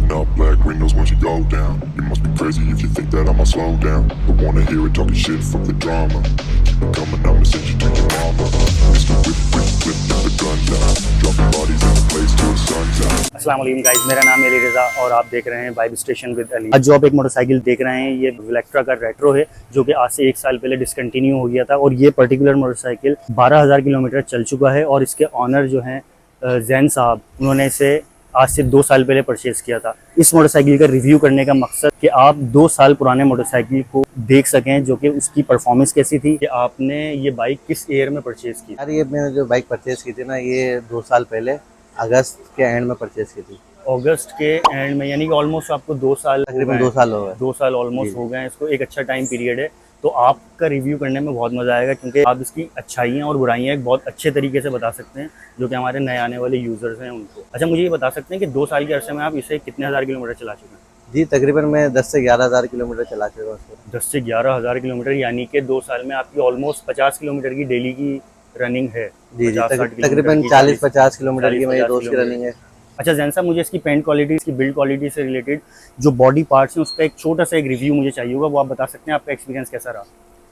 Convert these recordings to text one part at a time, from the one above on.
Rolling up black windows once you go down. You must be crazy if you think that I'ma slow down. Don't wanna hear it talking shit, fuck the drama. Keep it coming, I'ma send you to your mama. Mr. Whip, whip, flip, get the guns out. Dropping bodies in the place till the sun's out. अस्सलाम वालेकुम guys, मेरा नाम है अली रज़ा और आप देख रहे हैं वाइब स्टेशन विद अली। आज जो आप एक मोटरसाइकिल देख रहे हैं ये विलेक्ट्रा का रेट्रो है, जो कि आज से 1 साल पहले डिसकंटिन्यू हो गया था और ये पर्टिकुलर मोटरसाइकिल 12,000 किलोमीटर चल चुका है और इसके ऑनर जो हैं जैन साहब, उन्होंने इसे आज से 2 साल पहले परचेज़ किया था। इस मोटरसाइकिल का रिव्यू करने का मकसद कि आप 2 साल पुराने मोटरसाइकिल को देख सकें, जो कि उसकी परफॉर्मेंस कैसी थी, कि आपने ये बाइक किस ईयर में परचेज़ की। यार ये मैंने जो बाइक परचेज़ की थी ना, ये 2 साल पहले अगस्त के एंड में परचेज़ की थी। अगस्त के एंड में, यानी कि ऑलमोस्ट आपको 2 साल, तकरीबन 2 साल हो गए। 2 साल ऑलमोस्ट हो गए हैं इसको। एक अच्छा टाइम पीरियड है, तो आपका रिव्यू करने में बहुत मज़ा आएगा, क्योंकि आप इसकी अच्छाइयाँ और बुराइयाँ एक बहुत अच्छे तरीके से बता सकते हैं, जो कि हमारे नए आने वाले यूज़र्स हैं उनको। अच्छा, मुझे ये बता सकते हैं कि 2 साल के अरसे में आप इसे कितने हज़ार किलोमीटर चला चुके हैं? जी, तकरीबन मैं 10 से 11,000 किलोमीटर चला चुका हूँ। 10 से 11,000 किलोमीटर, यानी कि 2 साल में आपकी ऑलमोस्ट 50 किलोमीटर की डेली की रनिंग है। जी, 50-60 तकरीबन 40-50 किलोमीटर की मेरी रोज़ की रनिंग है। अच्छा जैन साहब, मुझे इसकी पेंट क्वालिटी, इसकी बिल्ड क्वालिटी से रिलेटेड जो बॉडी पार्ट्स हैं उसका एक छोटा सा एक रिव्यू मुझे चाहिए होगा, वो आप बता सकते हैं? आपका एक्सपीरियंस कैसा रहा?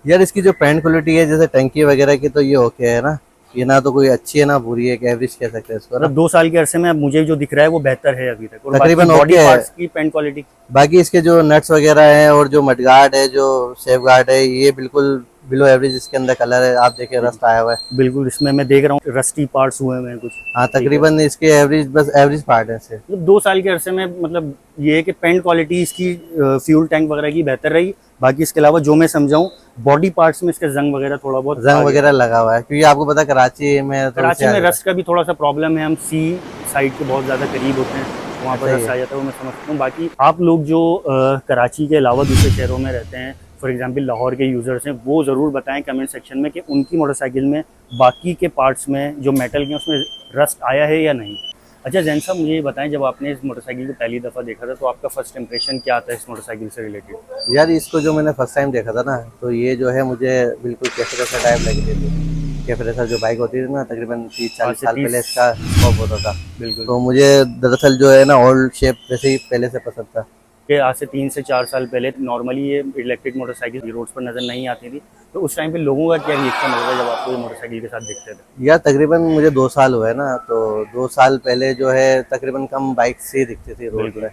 यार इसकी जो पेंट क्वालिटी है, जैसे टंकी वगैरह की, तो ये ओके है ना, ये ना तो कोई अच्छी है ना बुरी है, एवरेज कह सकते हैं इसको। मतलब 2 साल के अरसे में मुझे जो दिख रहा है वो बेहतर है अभी तक, और तकरीबन बॉडी ओके है। पार्ट्स की पेंट क्वालिटी, बाकी इसके जो नट्स वगैरह हैं और जो मडगार्ड है, जो सेफ गार्ड है, ये बिल्कुल बिलो एवरेज इसके अंदर कलर है। आप देखिए रस्ट आया हुआ है बिल्कुल, इसमें मैं देख रहा हूँ रस्टी पार्ट्स हुए हैं कुछ। हाँ, तकरीबन इसके एवरेज, बस एवरेज पार्ट है इसके। मतलब 2 साल के अरसे में, मतलब ये है कि पेंट क्वालिटी इसकी फ्यूल टैंक वगैरह की बेहतर रही। बाकी इसके अलावा जो मैं समझाऊं, बॉडी पार्ट्स में इसके जंग वगैरह थोड़ा बहुत जंग वगैरह लगा हुआ है, क्योंकि आपको पता कराची में रस्ट का भी थोड़ा सा प्रॉब्लम है। हम सी साइड के बहुत ज़्यादा करीब होते हैं, वहाँ पर रस्ट आ जाता है, वो मैं समझता हूँ। बाकी आप लोग जो कराची के अलावा दूसरे शहरों में रहते हैं, फॉर एग्जांपल लाहौर के यूज़र्स हैं, वो ज़रूर बताएं कमेंट सेक्शन में कि उनकी मोटरसाइकिल में बाकी के पार्ट्स में जो मेटल के हैं उसमें रस्ट आया है या नहीं। अच्छा जैन साहब, मुझे ये बताएं, जब आपने इस मोटरसाइकिल को पहली दफ़ा देखा था तो आपका फर्स्ट इंप्रेशन क्या था इस मोटरसाइकिल से रिलेटेड? यार इसको जो मैंने फर्स्ट टाइम देखा था ना, तो ये जो है मुझे बिल्कुल कैफे रेसर टाइप लगी थी। कैफे रेसर जो बाइक होती थी ना, तकरीबन 30-40 साल पहले इसका स्कोप होता था। बिल्कुल, तो मुझे दरअसल जो है ना ओल्ड शेप वैसे ही पहले से पसंद था। कि आज से 3 से 4 साल पहले नॉर्मली ये इलेक्ट्रिक मोटरसाइकिल रोड्स पर नज़र नहीं आती थी, तो उस टाइम पे लोगों का क्या रिएक्शन होता है जब आपको ये मोटरसाइकिल के साथ दिखते थे? यार तकरीबन मुझे 2 साल हुए ना, तो 2 साल पहले जो है तकरीबन कम बाइक से दिखती थी रोड पे।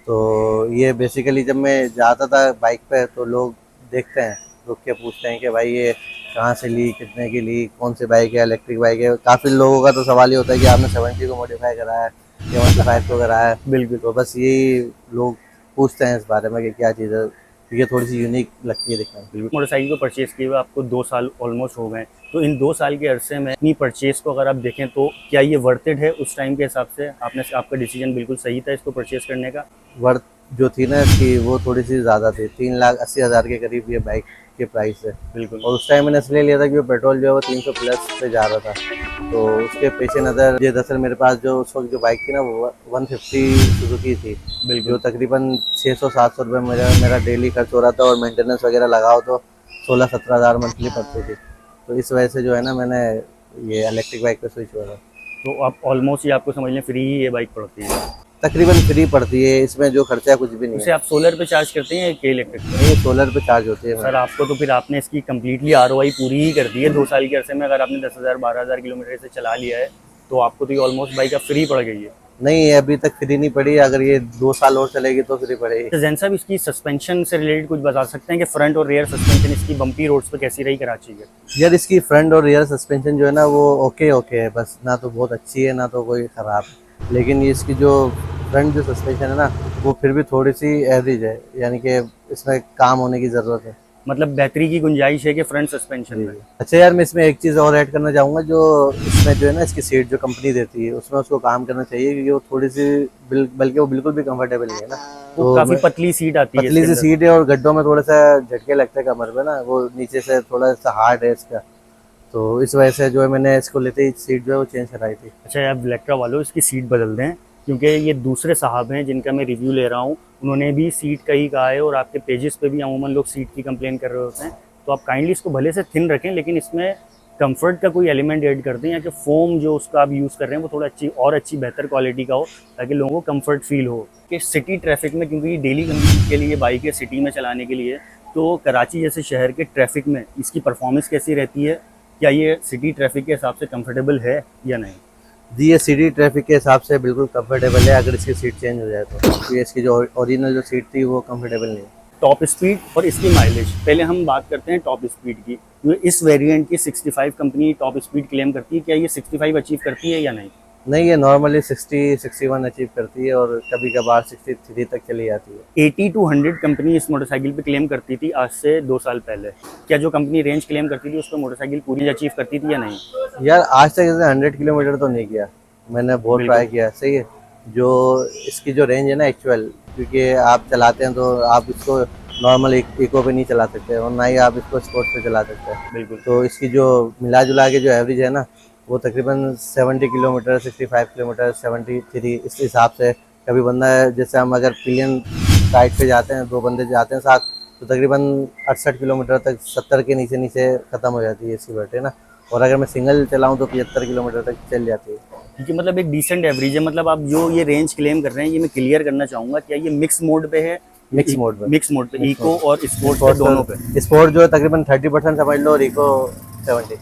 तो ये बेसिकली जब मैं जाता था बाइक पे, तो लोग देखते हैं, रुक के पूछते हैं कि भाई ये कहाँ से ली, कितने की ली, कौन सी बाइक है, इलेक्ट्रिक बाइक है। काफ़ी लोगों का तो सवाल ये होता है कि आपने 70 को मॉडिफाई कराया है या 75 को कराया है। बिल्कुल, तो बस यही लोग पूछते हैं इस बारे में कि क्या चीज़ है। ये थोड़ी सी यूनिक लगती है दिखने में। बिल्कुल। मोटरसाइकिल को परचेज़ किए हुए आपको 2 साल ऑलमोस्ट हो गए, तो इन 2 साल के अरसे में अपनी परचेज़ को अगर आप देखें तो क्या ये वर्थ इट है उस टाइम के हिसाब से? आपका डिसीजन बिल्कुल सही था इसको परचेज़ करने का? वर्थ जो थी ना इसकी, वो थोड़ी सी ज़्यादा थी। 3,80,000 के करीब ये बाइक के प्राइस है। बिल्कुल, और उस टाइम मैंने इसलिए लिया था कि वो पेट्रोल जो है वो 300 प्लस पे जा रहा था। तो उसके पेशे नज़र ये दरअसल मेरे पास जो उस वक्त जो बाइक थी ना, वो 150 सुजुकी थी। बिल्कुल, जो तकरीबन 600-700 रुपये मेरा डेली खर्च हो रहा था, और मेंटेनेंस वगैरह लगाओ तो 16-17 हज़ार मंथली पड़ती थी। तो इस वजह से जो है ना, मैंने ये इलेक्ट्रिक बाइक पे स्विच हुआ था। तो आप ऑलमोस्ट ये आपको समझ लें फ्री ही ये बाइक पड़ती है? तकरीबन फ्री पड़ती है, इसमें जो खर्चा है कुछ भी नहीं उसे है। आप सोलर पे चार्ज करते हैं या के इलेक्ट्रिक पे? ये सोलर पे चार्ज होती है। सर आपको तो फिर आपने इसकी कम्प्लीटली ROI पूरी ही कर दी है 2 साल के अरसे में। अगर आपने 10,000-12,000 किलोमीटर से चला लिया है तो आपको तो ये ऑलमोस्ट बाइक अब फ्री पड़ गई है। नहीं, ये अभी तक फ्री नहीं पड़ी, अगर ये 2 साल और चलेगी तो फ्री पड़ेगी। तो जैन साहब, इसकी सस्पेंशन से रिलेटेड कुछ बता सकते हैं कि फ्रंट और रियर सस्पेंशन इसकी बम्पी रोड्स पे कैसी रही कराची के? यार इसकी फ्रंट और रियर सस्पेंशन जो है ना, वो ओके है, बस ना तो बहुत अच्छी है ना तो कोई ख़राब है। लेकिन ये इसकी जो फ्रंट जो सस्पेंशन है ना, वो फिर भी थोड़ी सी एवरेज है, यानी कि इसमें काम होने की ज़रूरत है। मतलब बेहतरी की गुंजाइश है कि फ्रंट सस्पेंशन में? अच्छा यार, मैं इसमें एक चीज़ और ऐड करना चाहूँगा, जो इसमें जो है ना इसकी सीट जो कंपनी देती है, उसमें उसको काम करना चाहिए, क्योंकि वो थोड़ी सी बल्कि वो बिल्कुल भी कंफर्टेबल नहीं है ना। वो काफ़ी पतली सीट आती है, पतली सी सीट है, और गड्ढों में थोड़ा सा झटके लगते हैं कमर पे ना, वो नीचे से थोड़ा सा हार्ड है इसका। तो इस वजह से जो है मैंने इसको लेते ही सीट जो है वो चेंज कराई थी। अच्छा यार, इलेक्ट्रा वालों इसकी सीट बदल दें, क्योंकि ये दूसरे साहब हैं जिनका मैं रिव्यू ले रहा हूँ, उन्होंने भी सीट का ही कहा है, और आपके पेजेस पे भी अमूमन लोग सीट की कंप्लेन कर रहे होते हैं। तो आप काइंडली इसको भले से थिन रखें, लेकिन इसमें कंफर्ट का कोई एलिमेंट ऐड करते हैं या कि फोम जो उसका आप यूज़ कर रहे हैं वो थोड़ा अच्छी बेहतर क्वालिटी का हो ताकि लोगों को कंफर्ट फील हो कि सिटी ट्रैफिक में, क्योंकि डेली कम्यूट के लिए बाइक है सिटी में चलाने के लिए, तो कराची जैसे शहर के ट्रैफिक में इसकी परफॉर्मेंस कैसी रहती है, क्या ये सिटी ट्रैफिक के हिसाब से कंफर्टेबल है या नहीं? जी, ये सिटी ट्रैफिक के हिसाब से बिल्कुल कंफर्टेबल है अगर इसकी सीट चेंज हो जाए तो ये इसकी जो ओरिजिनल जो सीट थी वो कंफर्टेबल नहीं है। टॉप स्पीड और इसकी माइलेज, पहले हम बात करते हैं टॉप स्पीड की। इस वेरिएंट की 65 कंपनी टॉप स्पीड क्लेम करती है, क्या ये 65 अचीव करती है या नहीं? नहीं, ये नॉर्मली 60-61 अचीव करती है और कभी कभार 63 तक चली जाती है। 80 to 100 कंपनी इस मोटरसाइकिल पे क्लेम करती थी आज से 2 साल पहले। क्या जो कंपनी रेंज क्लेम करती थी उस पर मोटरसाइकिल पूरी अचीव करती थी या नहीं? यार आज तक इसने 100 किलोमीटर तो नहीं किया, मैंने बहुत ट्राई किया। सही है, जो इसकी जो रेंज है ना एक्चुअल, क्योंकि आप चलाते हैं तो आप इसको नॉर्मल इको पे नहीं चला सकते और ना ही आप इसको स्पोर्ट्स पे चला सकते हैं। बिल्कुल। तो इसकी जो मिला जुला के जो एवरेज है ना वो तकरीबन 70 किलोमीटर, 65 किलोमीटर, 73 इस हिसाब से। कभी बंदा जैसे हम अगर पिलियन राइड पे जाते हैं, 2 बंदे जाते हैं साथ, तो तकरीबन 68 किलोमीटर तक 70 के नीचे ख़त्म हो जाती है इसकी बैटरी ना। और अगर मैं सिंगल चलाऊं तो 75 किलोमीटर तक चल जाती है। क्योंकि मतलब एक डिसेंट एवरेज है। मतलब आप जो ये रेंज क्लेम कर रहे हैं, ये मैं क्लियर करना चाहूँगा, क्या ये मिक्स मोड पे है? मिक्स मोड पे इको और स्पोर्ट पे दोनों पे। स्पोर्ट जो है तकरीबन 30% समझ लो और इको 70।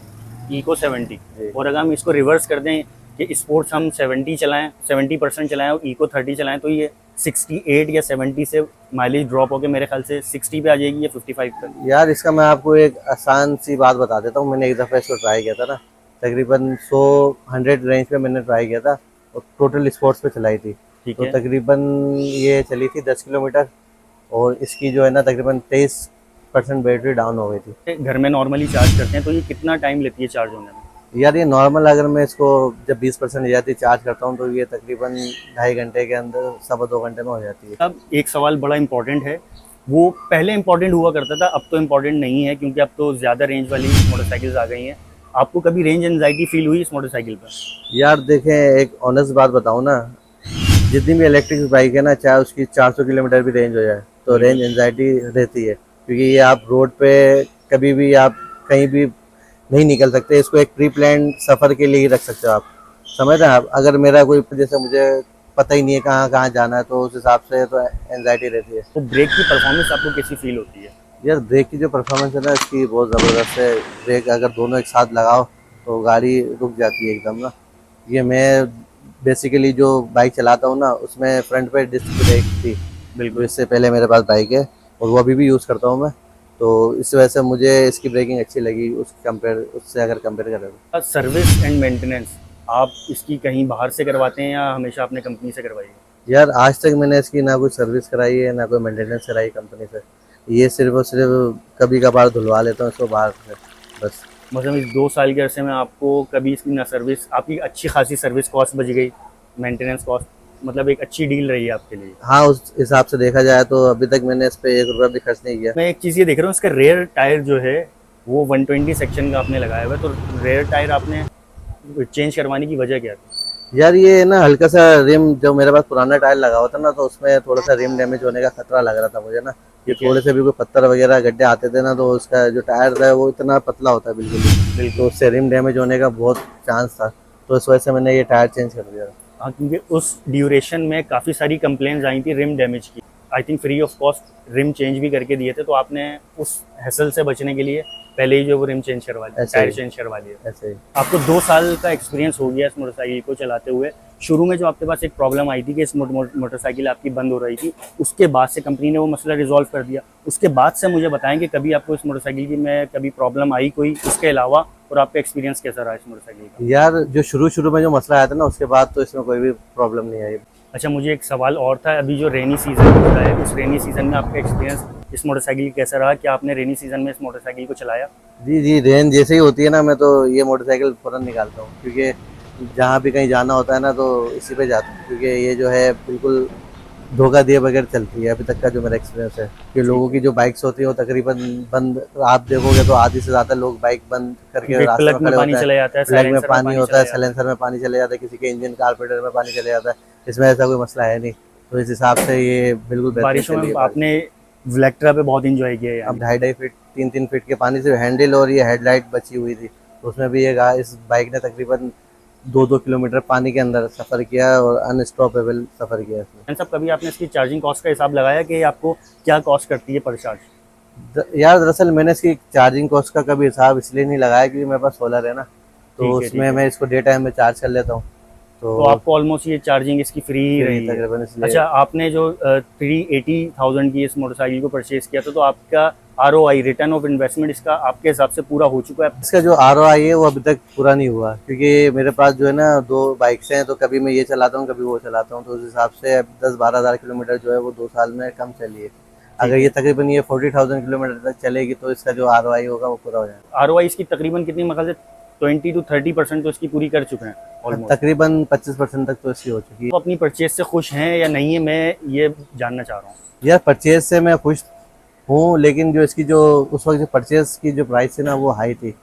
और अगर हम इसको रिवर्स कर दें कि स्पोर्ट्स हम 70% चलाएं और इको 30 चलाएं, तो ये 68 या 70 से माइलेज ड्रॉप होकर मेरे ख्याल से 60 पे आ जाएगी या 55 पे। यार इसका मैं आपको एक आसान सी बात बता देता हूँ। मैंने एक दफ़ा इसको ट्राई किया था ना, तकरीबन 100 रेंज पे मैंने ट्राई किया था और टोटल स्पोर्ट्स पे चलाई थी। ठीक तो है। तकरीबन ये चली थी 10 किलोमीटर और इसकी जो है ना तकरीबन 23% बैटरी डाउन हो गई थी। घर में नॉर्मली चार्ज करते हैं तो ये कितना टाइम लेती है चार्ज होने में? यार ये नॉर्मल अगर मैं इसको जब 20% हो जाती चार्ज करता हूँ तो ये तकरीबन 2.5 घंटे के अंदर 2.25 घंटे में हो जाती है। अब एक सवाल बड़ा इंपॉर्टेंट है, वो पहले इंपॉर्टेंट हुआ करता था, अब तो इम्पॉर्टेंट नहीं है क्योंकि अब तो ज़्यादा रेंज वाली मोटरसाइकिल्स आ गई हैं। आपको कभी रेंज एंजाइटी फील हुई इस मोटरसाइकिल पर? यार देखें, एक ऑनेस्ट बात बताऊँ ना, जितनी भी इलेक्ट्रिक बाइक है ना, चाहे उसकी 400 किलोमीटर भी रेंज हो जाए तो रेंज एंजाइटी रहती है, क्योंकि ये आप रोड पे कभी भी आप कहीं भी नहीं निकल सकते। इसको एक प्री प्लान सफ़र के लिए ही रख सकते हो आप, समझ रहे हैं आप। अगर मेरा कोई जैसे मुझे पता ही नहीं है कहाँ जाना है तो उस हिसाब से तो एंजाइटी रहती है। तो ब्रेक की परफॉर्मेंस आपको कैसी फील होती है? यार ब्रेक की जो परफॉर्मेंस है ना इसकी बहुत ज़बरदस्त है। ब्रेक अगर दोनों एक साथ लगाओ तो गाड़ी रुक जाती है एकदम ना। ये मैं बेसिकली जो बाइक चलाता हूँ ना उसमें फ्रंट पे डिस्क ब्रेक थी बिल्कुल, इससे पहले मेरे पास बाइक है और वो अभी भी यूज़ करता हूँ मैं। तो इस वजह से मुझे इसकी ब्रेकिंग अच्छी लगी उससे अगर कंपेयर करें। सर्विस एंड मेंटेनेंस आप इसकी कहीं बाहर से करवाते हैं या हमेशा अपने कंपनी से करवाई है? यार आज तक मैंने इसकी ना कोई सर्विस कराई है ना कोई मेंटेनेंस कराई कंपनी से। ये सिर्फ और सिर्फ कभी कभार धुलवा लेता हूँ इसको बाहर से बस। मतलब इस 2 साल के अरसे में आपको कभी इसकी ना सर्विस, आपकी अच्छी खासी सर्विस कॉस्ट बच गई, मेंटेनेंस कॉस्ट, मतलब एक अच्छी डील रही है आपके लिए? हाँ, उस हिसाब से देखा जाए तो अभी तक मैंने इस पर 1 रुपया भी खर्च नहीं किया। मैं एक चीज़ ये देख रहा हूँ, इसका रेयर टायर जो है वो 120 सेक्शन का आपने लगाया हुआ है, तो रेयर टायर आपने चेंज करवाने की वजह क्या थी? यार ये ना हल्का सा रिम, जो मेरे पास पुराना टायर लगा हुआ था ना तो उसमें थोड़ा सा रिम डैमेज होने का खतरा लग रहा था मुझे ना। ये थोड़े से भी कोई पत्थर वगैरह गड्ढे आते थे ना तो उसका जो टायर है वो इतना पतला होता है बिल्कुल, तो उससे रिम डैमेज होने का बहुत चांस था। तो इस वजह से मैंने ये टायर चेंज कर दिया। हाँ, क्योंकि उस ड्यूरेशन में काफ़ी सारी कंप्लेंट्स आई थी रिम डैमेज की। I think free of cost rim change भी करके दिए थे, तो आपने उस हैसल से बचने के लिए पहले ही जो वो रिम चेंज करवा लिया, टायर चेंज करवा लिया। ऐसे ही आपको 2 साल का एक्सपीरियंस हो गया इस मोटरसाइकिल को चलाते हुए। शुरू में जो आपके पास एक प्रॉब्लम आई थी कि इस मोटरसाइकिल आपकी बंद हो रही थी, उसके बाद से कंपनी ने वो मसला रिजॉल्व कर दिया। उसके बाद से मुझे बताएं कि कभी आपको इस मोटरसाइकिल की में कभी प्रॉब्लम आई कोई, उसके अलावा, और आपका एक्सपीरियंस कैसा रहा इस मोटरसाइकिल का? यार जो शुरू में जो मसला आया था ना उसके बाद तो इसमें कोई भी प्रॉब्लम नहीं आई। अच्छा, मुझे एक सवाल और था, अभी जो रेनी सीज़न हो रहा है उस रेनी सीज़न में आपका एक्सपीरियंस इस मोटरसाइकिल कैसा रहा? क्या आपने रेनी सीज़न में इस मोटरसाइकिल को चलाया? जी, रेंज जैसे ही होती है ना मैं तो ये मोटरसाइकिल फ़ौरन निकालता हूँ, क्योंकि जहाँ भी कहीं जाना होता है ना तो इसी पे जाता हूँ, क्योंकि ये जो है बिल्कुल धोखा दिए बगैर चलती है अभी तक का जो मेरा एक्सपीरियंस है। कि लोगों की जो बाइक्स होती है वो तकरीबन बंद, आप देखोगे तो आधी से ज़्यादा लोग बाइक बंद करके रास्ते में खड़े होते हैं। चला जाता है, प्लग में पानी होता है, साइलेंसर में पानी चले जाता है, किसी के इंजन कार्बोरेटर में पानी चले जाता है। इसमें ऐसा कोई मसला है नहीं, तो इस हिसाब से ये बिल्कुल बारिशों में आपने वेलेक्ट्रा पे बहुत इंजॉय किया है। अब 2.5 फीट 3 फीट के पानी से हैंडल और ये हेडलाइट बची हुई थी, तो उसमें भी इस बाइक ने तकरीबन 2-2 किलोमीटर पानी के अंदर सफ़र किया और अनस्टॉपेबल सफ़र किया इसमें। एंड सब कभी आपने इसकी चार्जिंग कॉस्ट का हिसाब लगाया कि आपको क्या कॉस्ट करती है पर चार्ज? यार दरअसल मैंने इसकी चार्जिंग कॉस्ट का कभी हिसाब इसलिए नहीं लगाया क्योंकि मेरे पास सोलर है ना, तो ठीक है, उसमें ठीक है। मैं इसको डे टाइम में चार्ज कर लेता हूँ। तो आपको ऑलमोस्ट ये चार्जिंग इसकी फ्री ही रही है। तकरीबन इसलिए। अच्छा, आपने जो 380,000 की इस मोटरसाइकिल को परचेज किया था, तो आपका ROI रिटर्न ऑफ इन्वेस्टमेंट इसका आपके हिसाब से पूरा हो चुका है? इसका जो ROI है वो अभी तक पूरा नहीं हुआ क्योंकि मेरे पास जो है ना 2 बाइक्स हैं, तो कभी मैं ये चलाता हूँ कभी वो चलाता हूँ, तो उस हिसाब से 10-12 हज़ार किलोमीटर जो है वो 2 साल में कम चली है। अगर ये तकरीबन ये 40,000 किलोमीटर तक चलेगी तो इसका जो ROI होगा वो पूरा हो जाएगा। ROI इसकी तकरीबन कितनी, मतलब 20 to 30% तो इसकी पूरी कर चुके हैं ऑलमोस्ट। तकरीबन 25% तक तो इसकी हो चुकी है। तो अपनी परचेज से खुश हैं या नहीं है, मैं ये जानना चाह रहा हूँ। यार परचेज से मैं खुश हूँ, लेकिन जो इसकी जो उस वक्त जो परचेज की जो प्राइस थी ना वो हाई थी,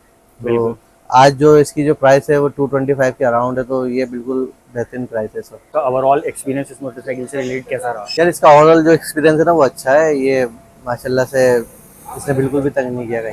बिल्कुल। तो आज जो इसकी जो प्राइस है वो 225 के अराउंड है, तो ये बिल्कुल बेहतरीन प्राइस है सर। तो ओवरऑल एक्सपीरियंस इस मोटरसाइकिल से रिलेट कैसा रहा? यार इसका ओवरऑल जो एक्सपीरियंस है ना वो अच्छा है, ये माशाल्लाह से इसने बिल्कुल भी तंग नहीं किया कहीं।